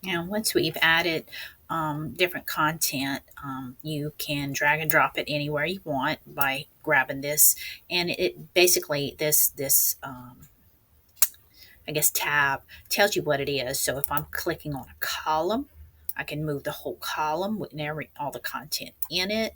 Now, once we've added different content, you can drag and drop it anywhere you want by grabbing this, and it basically this I guess tab tells you what it is. So if I'm clicking on a column, I can move the whole column with all the content in it.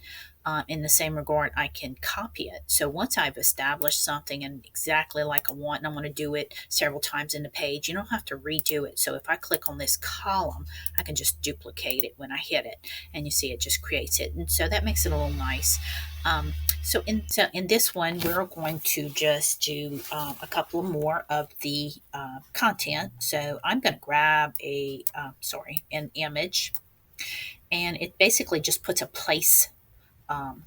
In the same regard, I can copy it. So once I've established something and exactly like I want, and I want to do it several times in the page, you don't have to redo it. So if I click on this column, I can just duplicate it when I hit it, and you see it just creates it. And so that makes it a little nice. Um, so in this one, we're going to just do a couple more of the content. So I'm going to grab an image, and it basically just puts a place um,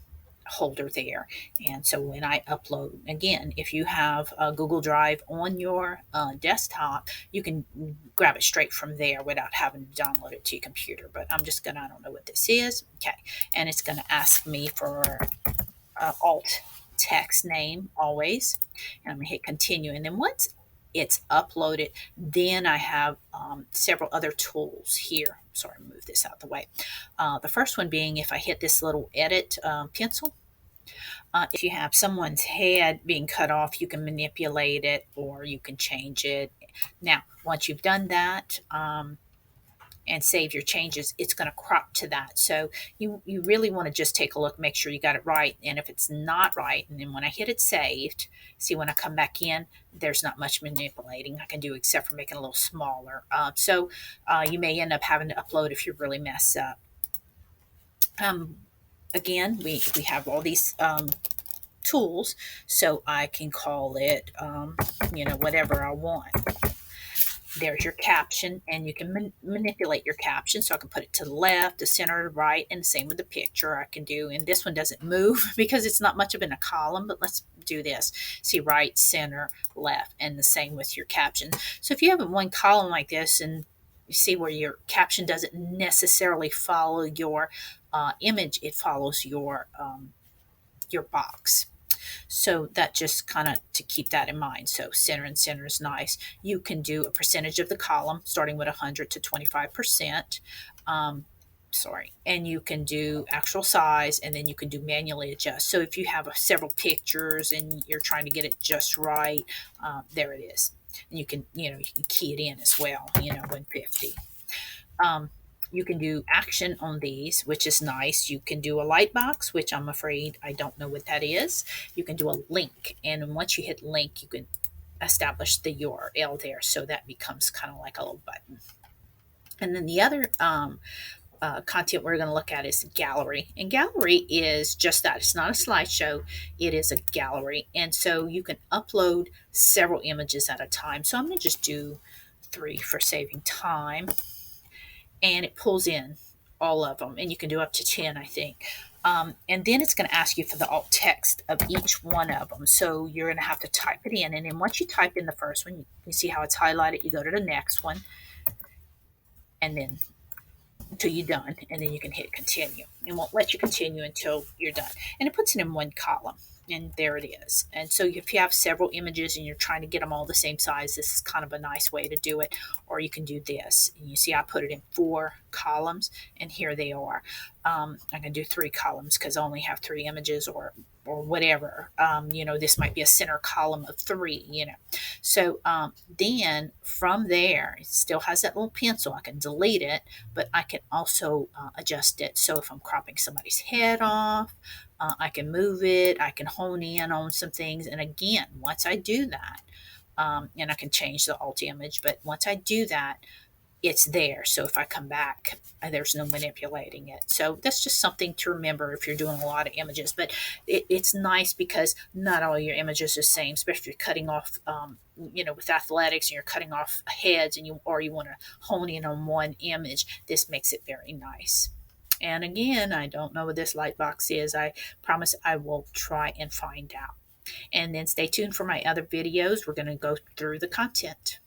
holder there. And so when I upload, again, if you have a Google Drive on your desktop, you can grab it straight from there without having to download it to your computer. But I don't know what this is. Okay. And it's going to ask me for alt text name always, and I'm gonna hit continue. And then once it's uploaded, then I have several other tools here. Sorry, move this out of the way. The first one being if I hit this little edit pencil, if you have someone's head being cut off, you can manipulate it or you can change it. Now, once you've done that, and save your changes, it's going to crop to that. So you really want to just take a look, make sure you got it right. And if it's not right, and then when I hit it saved, see when I come back in, there's not much manipulating I can do except for making it a little smaller. You may end up having to upload if you really mess up. Um, Again, we have all these tools, so I can call it, whatever I want. There's your caption, and you can manipulate your caption. So I can put it to the left, the center, the right, and the same with the picture I can do. And this one doesn't move because it's not much of in a column, but let's do this. See, right, center, left, and the same with your caption. So if you have one column like this, and you see where your caption doesn't necessarily follow your image, it follows your box. So that just kind of to keep that in mind. So center and center is nice. You can do a percentage of the column starting with 100 to 25%. And you can do actual size, and then you can do manually adjust. So if you have several pictures and you're trying to get it just right, there it is. And you can key it in as well, 150. Um, you can do action on these, which is nice. You can do a light box, which I'm afraid I don't know what that is. You can do a link, and once you hit link, you can establish the URL there, so that becomes kind of like a little button. And then the other content we're going to look at is gallery, and gallery is just that. It's not a slideshow; it is a gallery, and so you can upload several images at a time. So I'm going to just do 3 for saving time, and it pulls in all of them, and you can do up to 10, I think. And then it's going to ask you for the alt text of each one of them, so you're going to have to type it in. And then once you type in the first one, you see how it's highlighted, you go to the next one, and then until you're done, and then you can hit continue. It won't let you continue until you're done, and it puts it in one column, and there it is. And so if you have several images and you're trying to get them all the same size, this is kind of a nice way to do it. Or you can do this, and you see I put it in 4 columns, and here they are. I can do 3 columns because I only have 3 images, or whatever. This might be a center column of 3. So then from there, it still has that little pencil. I can delete it, but I can also adjust it. So if I'm cropping somebody's head off, I can move it. I can hone in on some things. And again, once I do that, and I can change the alt image, but once I do that, it's there. So if I come back, there's no manipulating it. So that's just something to remember if you're doing a lot of images. But it's nice because not all your images are the same, especially if you're cutting off, with athletics and you're cutting off heads, and you want to hone in on one image. This makes it very nice. And again, I don't know what this light box is. I promise I will try and find out. And then stay tuned for my other videos. We're going to go through the content.